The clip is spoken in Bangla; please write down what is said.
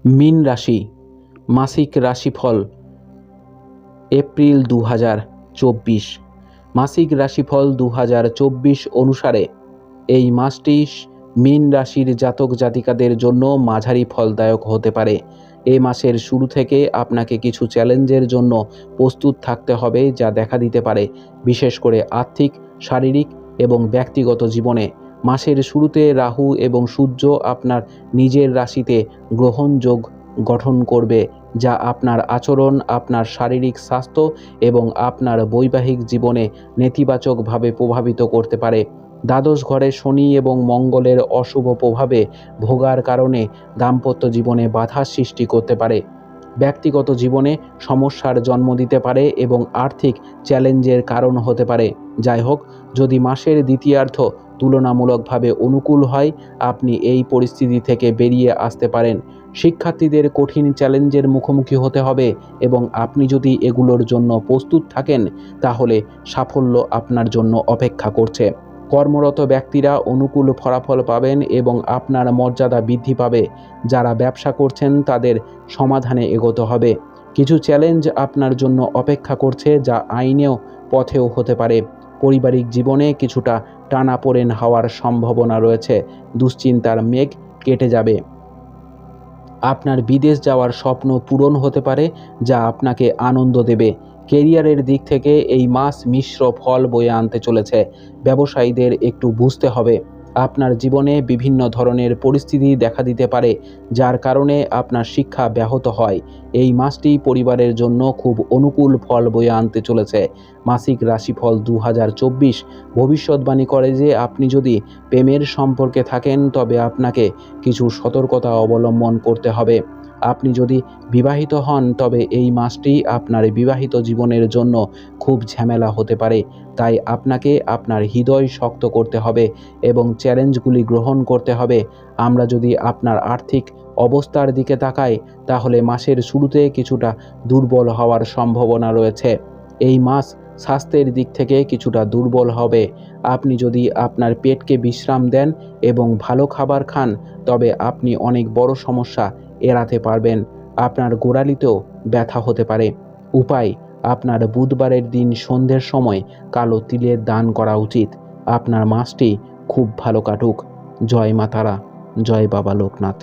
মীন রাশি মাসিক রাশিফল এপ্রিল 2024। মাসিক রাশিফল 2024 অনুসারে এই মাসটি মীন রাশির জাতক জাতিকাদের জন্য মাঝারি ফলদায়ক হতে পারে। এই মাসের শুরু থেকে আপনাকে কিছু চ্যালেঞ্জের জন্য প্রস্তুত থাকতে হবে, যা দেখা দিতে পারে বিশেষ করে আর্থিক, শারীরিক এবং ব্যক্তিগত জীবনে। মাসের শুরুতে রাহু এবং সূর্য আপনার নিজের রাশিতে গ্রহণযোগ গঠন করবে, যা আপনার আচরণ, আপনার শারীরিক স্বাস্থ্য এবং আপনার বৈবাহিক জীবনে নেতিবাচকভাবে প্রভাবিত করতে পারে। দ্বাদশ ঘরে শনি এবং মঙ্গলের অশুভ প্রভাবে ভোগার কারণে দাম্পত্য জীবনে বাধা সৃষ্টি করতে পারে, ব্যক্তিগত জীবনে সমস্যার জন্ম দিতে পারে এবং আর্থিক চ্যালেঞ্জের কারণ হতে পারে। যাই হোক, যদি মাসের দ্বিতীয়ার্ধ তুলনামূলকভাবে অনুকূল হয়, আপনি এই পরিস্থিতি থেকে বেরিয়ে আসতে পারেন। শিক্ষার্থীদের কঠিন চ্যালেঞ্জের মুখোমুখি হতে হবে এবং আপনি যদি এগুলোর জন্য প্রস্তুত থাকেন, তাহলে সাফল্য আপনার জন্য অপেক্ষা করছে। কর্মরত ব্যক্তিরা অনুকূল ফলাফল পাবেন এবং আপনার মর্যাদা বৃদ্ধি পাবে। যারা ব্যবসা করছেন তাদের সমাধানে এগোতে হবে। কিছু চ্যালেঞ্জ আপনার জন্য অপেক্ষা করছে, যা আইনেও পথেও হতে পারে। পারিবারিক জীবনে কিছুটা টানাপোড়েন হওয়ার সম্ভাবনা রয়েছে। দুশ্চিন্তার মেঘ কেটে যাবে। আপনার বিদেশ যাওয়ার স্বপ্ন পূরণ হতে পারে, যা আপনাকে আনন্দ দেবে। কেরিয়ারের দিক থেকে এই মাস মিশ্র ফল বয়ে আনতে চলেছে। ব্যবসায়ীদের একটু বুঝতে হবে, আপনার জীবনে বিভিন্ন ধরনের পরিস্থিতি দেখা দিতে পারে, যার কারণে আপনার শিক্ষা ব্যাহত হয়। এই মাসটি পরিবারের জন্য খুব অনুকূল ফল বয়ে আনতে চলেছে। মাসিক রাশিফল 2024 ভবিষ্যৎবাণী করে যে আপনি যদি প্রেমের সম্পর্কে থাকেন, তবে আপনাকে কিছু সতর্কতা অবলম্বন করতে হবে। আপনি যদি বিবাহিত হন, তবে এই মাসটি আপনার বিবাহিত জীবনের জন্য খুব ঝামেলা হতে পারে। তাই আপনাকে আপনার হৃদয় শক্ত করতে হবে এবং চ্যালেঞ্জগুলি গ্রহণ করতে হবে। আমরা যদি আপনার আর্থিক অবস্থার দিকে তাকাই, তাহলে মাসের শুরুতে কিছুটা দুর্বল হওয়ার সম্ভাবনা রয়েছে। এই মাস স্বাস্থ্যের দিক থেকে কিছুটা দুর্বল হবে। আপনি যদি আপনার পেটকে বিশ্রাম দেন এবং ভালো খাবার খান, তবে আপনি অনেক বড় সমস্যা এড়াতে পারবেন। আপনার গোড়ালিতেও ব্যথা হতে পারে। উপায়: আপনার বুধবারের দিন সন্ধ্যের সময় কালো তিলের দান করা উচিত। আপনার মাসটি খুব ভালো কাটুক। জয় মা তারা, জয় বাবা লোকনাথ।